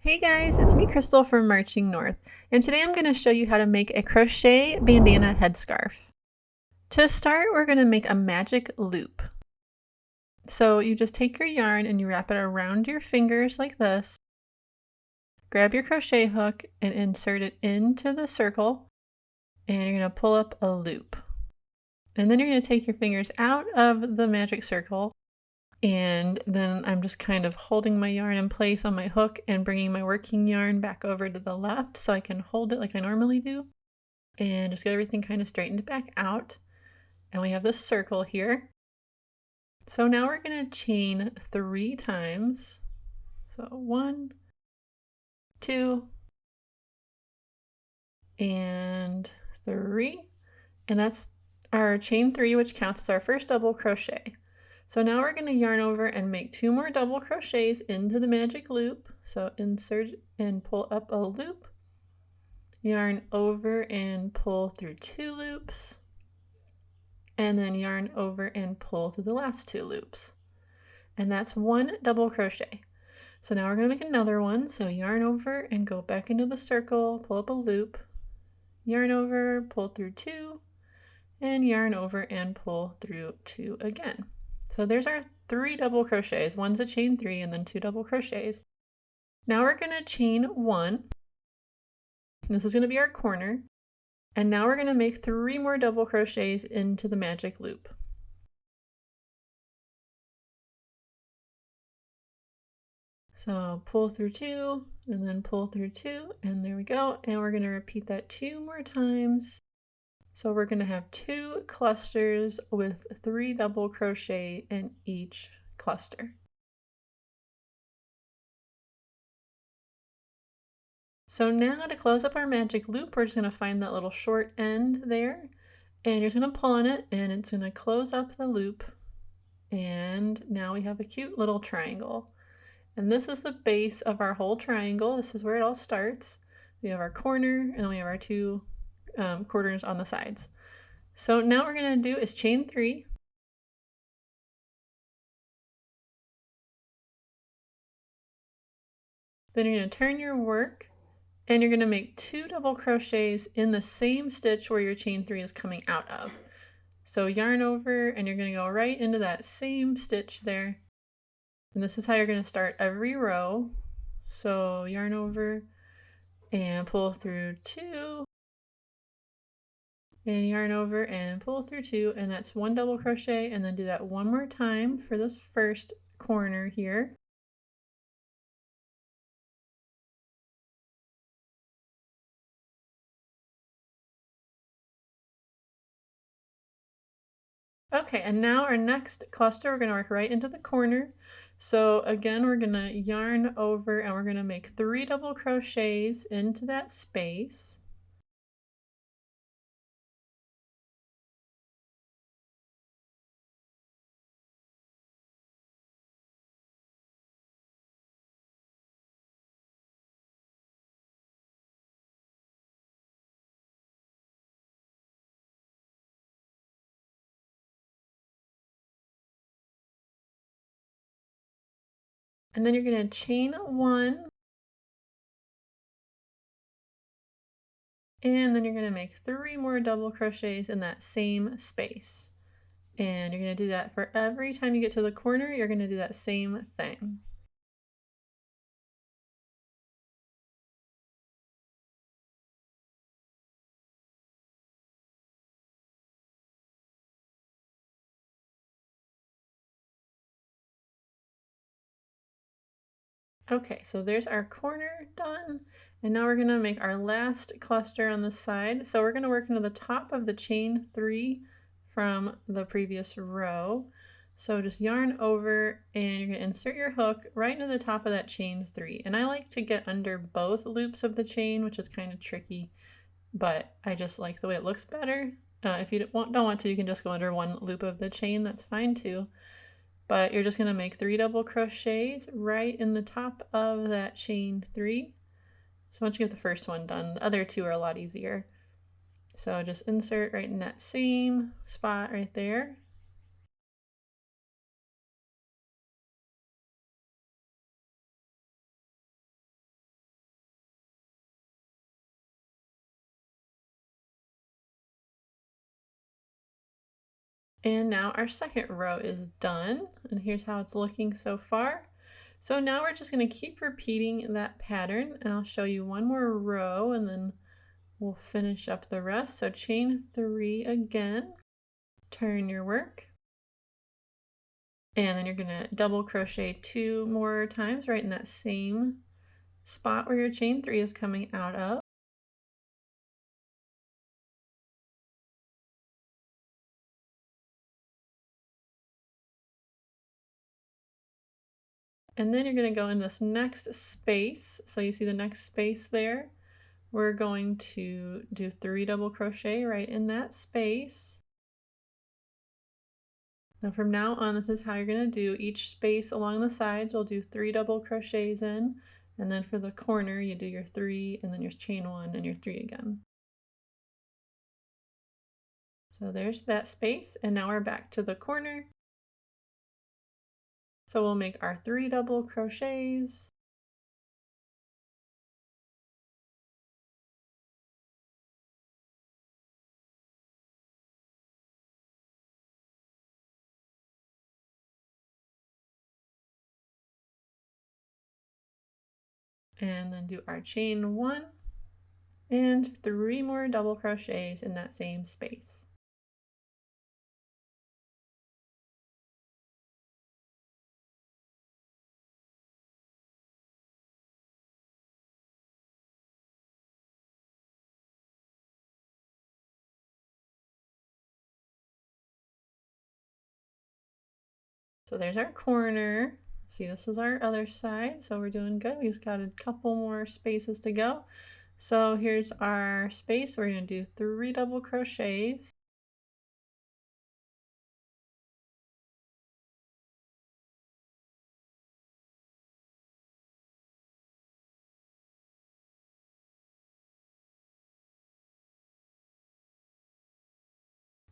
Hey guys, it's me Crystal from Marching North, and today I'm going to show you how to make a crochet bandana headscarf. To start, we're going to make a magic loop. So you just take your yarn and you wrap it around your fingers like this. Grab your crochet hook and insert it into the circle, and you're going to pull up a loop. And then you're going to take your fingers out of the magic circle, and then I'm just kind of holding my yarn in place on my hook and bringing my working yarn back over to the left so I can hold it like I normally do, and just get everything kind of straightened back out. And we have this circle here. So now we're going to chain 3 times. So 1, 2, and 3. And that's our chain 3, which counts as our first double crochet. So now we're going to yarn over and make 2 more double crochets into the magic loop. So insert and pull up a loop, yarn over and pull through 2 loops, and then yarn over and pull through the last 2 loops. And that's 1 double crochet. So now we're going to make another one. So yarn over and go back into the circle, pull up a loop, yarn over, pull through 2, and yarn over and pull through 2 again. So there's our 3 double crochets. One's a chain 3 and then 2 double crochets. Now we're going to chain 1. This is going to be our corner. And now we're going to make 3 more double crochets into the magic loop. So pull through 2 and then pull through 2, and there we go. And we're going to repeat that 2 more times. So we're going to have 2 clusters with 3 double crochet in each cluster. So now to close up our magic loop, we're just going to find that little short end there, and you're just going to pull on it, and it's going to close up the loop. And now we have a cute little triangle. And this is the base of our whole triangle. This is where it all starts. We have our corner, and then we have our 2 corners on the sides. So now what we're going to do is chain 3. Then you're going to turn your work, and you're going to make 2 double crochets in the same stitch where your chain 3 is coming out of. So yarn over, and you're going to go right into that same stitch there. And this is how you're going to start every row. So yarn over and pull through 2, and yarn over and pull through 2, and that's 1 double crochet, and then do that 1 more time for this first corner here. Okay, and now our next cluster, we're going to work right into the corner. So again, we're going to yarn over and we're going to make 3 double crochets into that space. And then you're going to chain 1, and then you're going to make 3 more double crochets in that same space. And you're going to do that for every time you get to the corner, you're going to do that same thing. Okay, so there's our corner done, and now we're going to make our last cluster on the side. So we're going to work into the top of the chain 3 from the previous row. So just yarn over, and you're going to insert your hook right into the top of that chain 3. And I like to get under both loops of the chain, which is kind of tricky, but I just like the way it looks better. If you don't want to, you can just go under 1 loop of the chain, that's fine too. But you're just going to make 3 double crochets right in the top of that chain 3. So once you get the first one done, the other 2 are a lot easier. So just insert right in that same spot right there. And now our second row is done, and here's how it's looking so far. So now we're just going to keep repeating that pattern, and I'll show you one more row and then we'll finish up the rest. So chain 3 again, turn your work, and then you're going to double crochet 2 more times right in that same spot where your chain 3 is coming out of. And then you're going to go in this next space. So you see the next space there? We're going to do 3 double crochet right in that space. Now from now on, this is how you're going to do each space along the sides. You'll do 3 double crochets in, and then for the corner, you do your 3 and then your chain 1 and your 3 again. So there's that space, and now we're back to the corner. So we'll make our 3 double crochets. And then do our chain 1 and 3 more double crochets in that same space. So there's our corner. See, this is our other side, so we're doing good. We just got a couple more spaces to go. So here's our space. We're going to do 3 double crochets.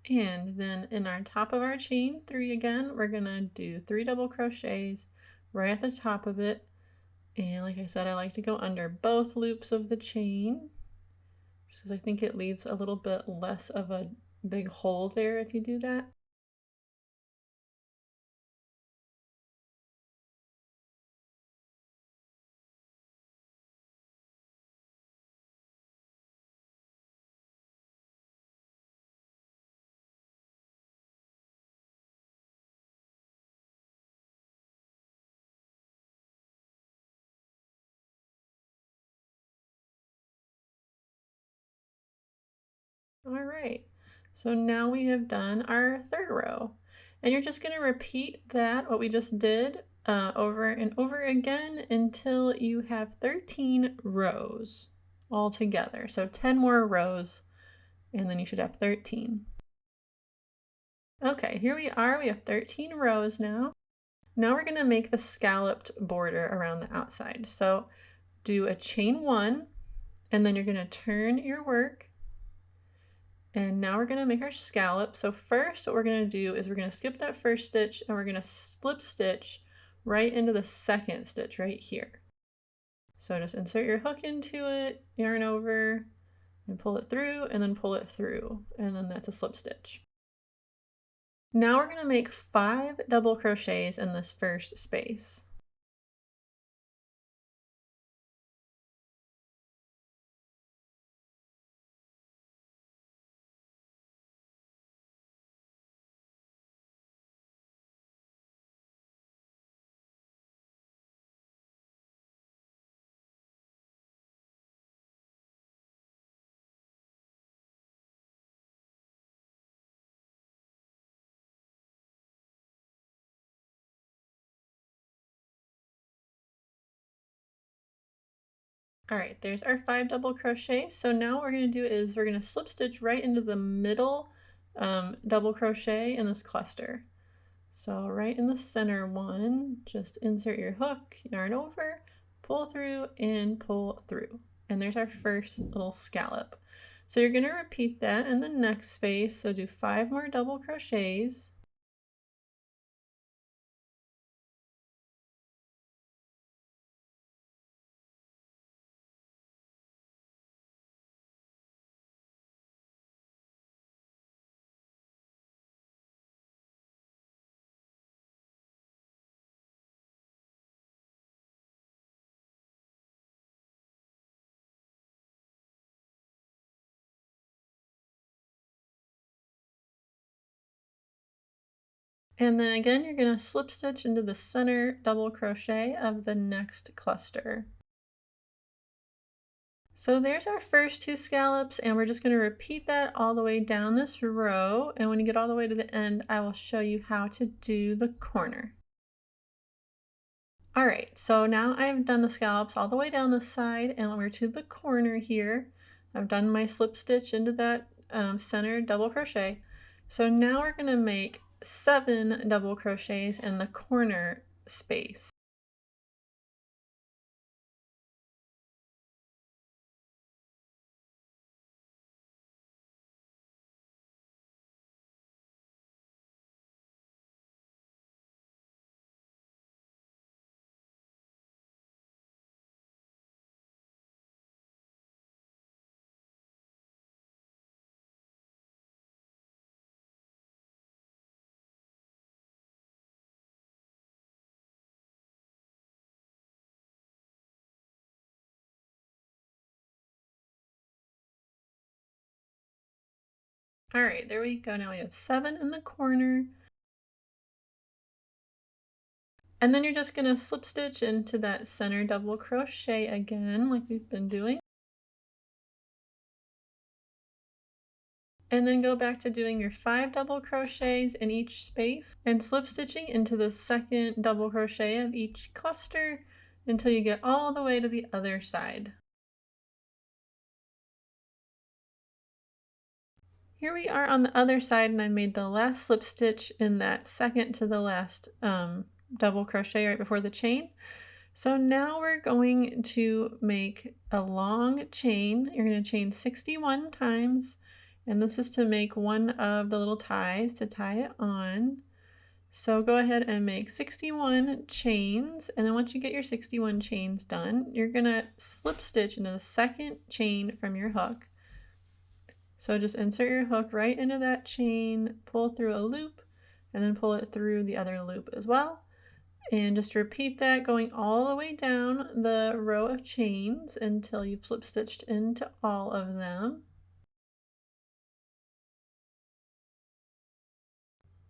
And then in our top of our chain 3 again, we're going to do 3 double crochets right at the top of it. And like I said, I like to go under both loops of the chain because I think it leaves a little bit less of a big hole there if you do that. All right, so now we have done our third row, and you're just going to repeat that, what we just did, over and over again until you have 13 rows all together. So 10 more rows, and then you should have 13. Okay, here we are. We have 13 rows now. Now we're going to make the scalloped border around the outside. So do a chain 1, and then you're going to turn your work. And now we're going to make our scallop. So first what we're going to do is we're going to skip that first stitch and we're going to slip stitch right into the second stitch right here. So just insert your hook into it, yarn over, and pull it through, and then pull it through, and then that's a slip stitch. Now we're going to make 5 double crochets in this first space. All right, there's our 5 double crochets. So now what we're going to do is we're going to slip stitch right into the middle double crochet in this cluster. So right in the center one, just insert your hook, yarn over, pull through, and pull through. And there's our first little scallop. So you're going to repeat that in the next space. So do 5 more double crochets. And then again, you're going to slip stitch into the center double crochet of the next cluster. So there's our first 2 scallops, and we're just going to repeat that all the way down this row. And when you get all the way to the end, I will show you how to do the corner. All right, so now I've done the scallops all the way down the side, and we're to the corner here. I've done my slip stitch into that center double crochet. So now we're going to make 7 double crochets in the corner space. All right, there we go. Now we have 7 in the corner. And then you're just going to slip stitch into that center double crochet again, like we've been doing. And then go back to doing your 5 double crochets in each space and slip stitching into the second double crochet of each cluster until you get all the way to the other side. Here we are on the other side, and I made the last slip stitch in that second to the last double crochet right before the chain. So now we're going to make a long chain. You're going to chain 61 times, and this is to make one of the little ties to tie it on. So go ahead and make 61 chains, and then once you get your 61 chains done, you're going to slip stitch into the second chain from your hook. So just insert your hook right into that chain, pull through a loop, and then pull it through the other loop as well. And just repeat that going all the way down the row of chains until you've slip stitched into all of them.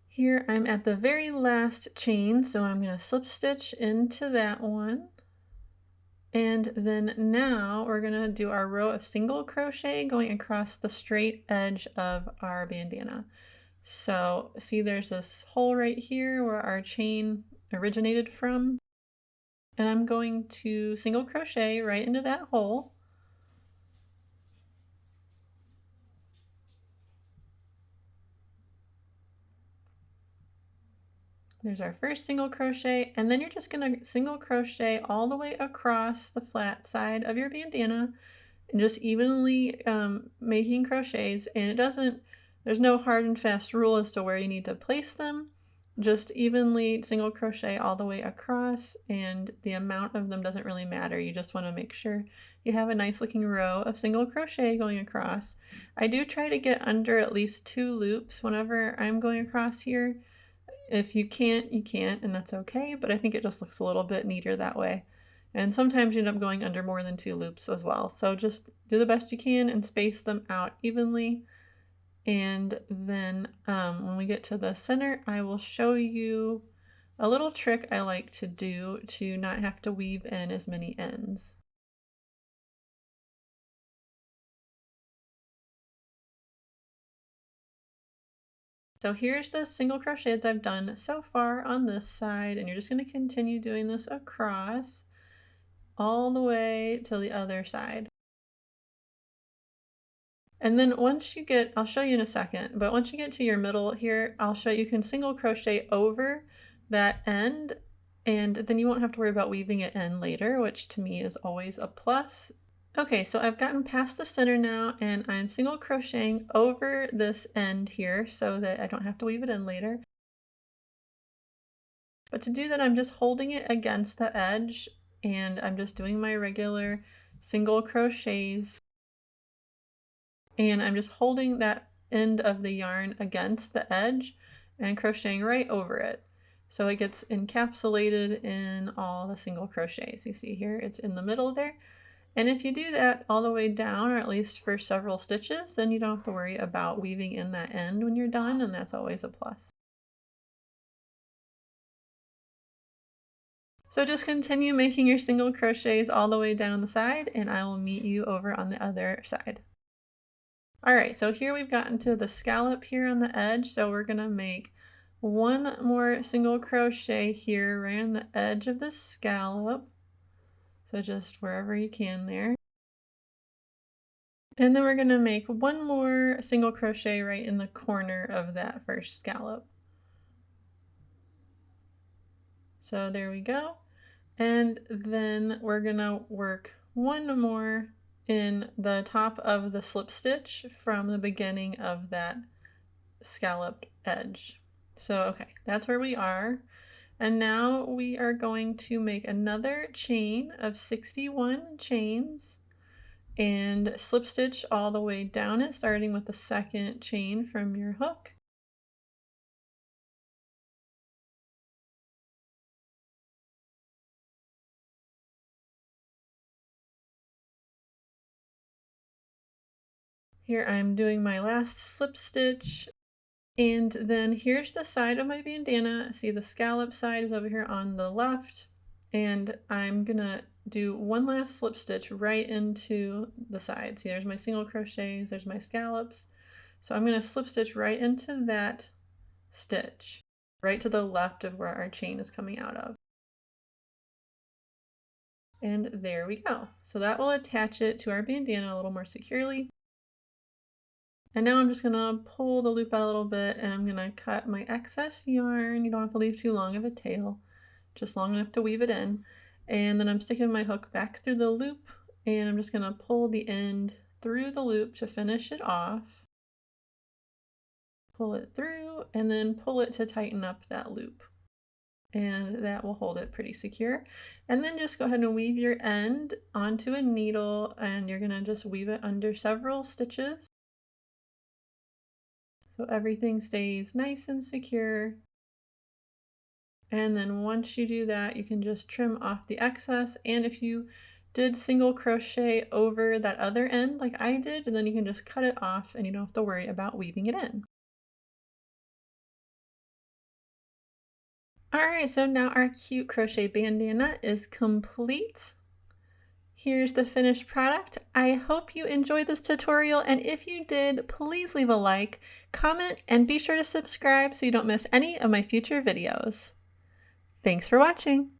Here I'm at the very last chain, so I'm going to slip stitch into that one. And then now we're going to do our row of single crochet going across the straight edge of our bandana. So see, there's this hole right here where our chain originated from, and I'm going to single crochet right into that hole. There's our first single crochet, and then you're just going to single crochet all the way across the flat side of your bandana and just evenly making crochets. And there's no hard and fast rule as to where you need to place them. Just evenly single crochet all the way across, and the amount of them doesn't really matter. You just want to make sure you have a nice looking row of single crochet going across. I do try to get under at least 2 loops whenever I'm going across here. If you can't, you can't, and that's okay, but I think it just looks a little bit neater that way. And sometimes you end up going under more than 2 loops as well. So just do the best you can and space them out evenly. And then when we get to the center, I will show you a little trick I like to do to not have to weave in as many ends. So here's the single crochets I've done so far on this side, and you're just going to continue doing this across all the way to the other side. And then once you get, I'll show you in a second, but once you get to your middle here, I'll show you can single crochet over that end, and then you won't have to worry about weaving it in later, which to me is always a plus. Okay, so I've gotten past the center now, and I'm single crocheting over this end here so that I don't have to weave it in later. But to do that, I'm just holding it against the edge, and I'm just doing my regular single crochets, and I'm just holding that end of the yarn against the edge and crocheting right over it. So it gets encapsulated in all the single crochets. You see here, it's in the middle there. And if you do that all the way down, or at least for several stitches, then you don't have to worry about weaving in that end when you're done, and that's always a plus. So just continue making your single crochets all the way down the side, and I will meet you over on the other side. All right, so here we've gotten to the scallop here on the edge, so we're gonna make one more single crochet here right on the edge of the scallop. So just wherever you can there. And then we're gonna make one more single crochet right in the corner of that first scallop. So there we go. And then we're gonna work one more in the top of the slip stitch from the beginning of that scalloped edge. So, okay, that's where we are. And now we are going to make another chain of 61 chains and slip stitch all the way down it, starting with the second chain from your hook. Here I'm doing my last slip stitch, and then here's the side of my bandana. See, the scallop side is over here on the left, and I'm gonna do one last slip stitch right into the side. See, there's my single crochets, there's my scallops. So I'm gonna slip stitch right into that stitch, right to the left of where our chain is coming out of. And there we go. So that will attach it to our bandana a little more securely. And now I'm just gonna pull the loop out a little bit, and I'm gonna cut my excess yarn. You don't have to leave too long of a tail, just long enough to weave it in. And then I'm sticking my hook back through the loop, and I'm just gonna pull the end through the loop to finish it off. Pull it through, and then pull it to tighten up that loop. And that will hold it pretty secure. And then just go ahead and weave your end onto a needle, and you're gonna just weave it under several stitches, so everything stays nice and secure. And then once you do that, you can just trim off the excess. And if you did single crochet over that other end like I did, and then you can just cut it off and you don't have to worry about weaving it in. All right, so now our cute crochet bandana is complete. Here's the finished product. I hope you enjoyed this tutorial, and if you did, please leave a like, comment, and be sure to subscribe so you don't miss any of my future videos. Thanks for watching!